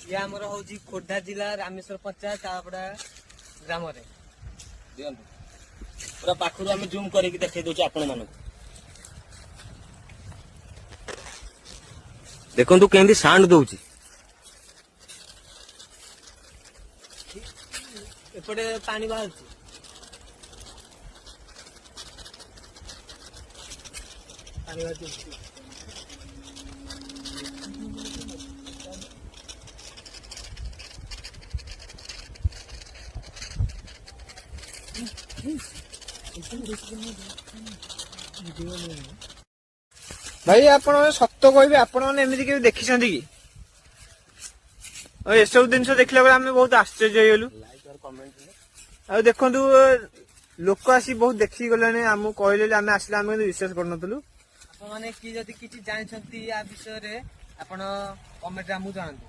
ये आमर हूँ खोर्धा जिला रामेश्वर पंचायत तापड़ा ग्राम पूरा पाखुर आम जूम करके देखे दौर आपण मान देखु केमती साउंड दौर एपटे पानी बाहर पानी बाहर भाई आप सत कह आपमती के देखी कि ए सब जिन देखला बेले आम बहुत आश्चर्य होलु आ देखु लोक आसी बहुत देखी गले आम कहले आम आसले आम विश्वास करनथुलु आपने कि जदि किछि जानछंती या विषय रे आपण कमेंट रे हमु जानतु।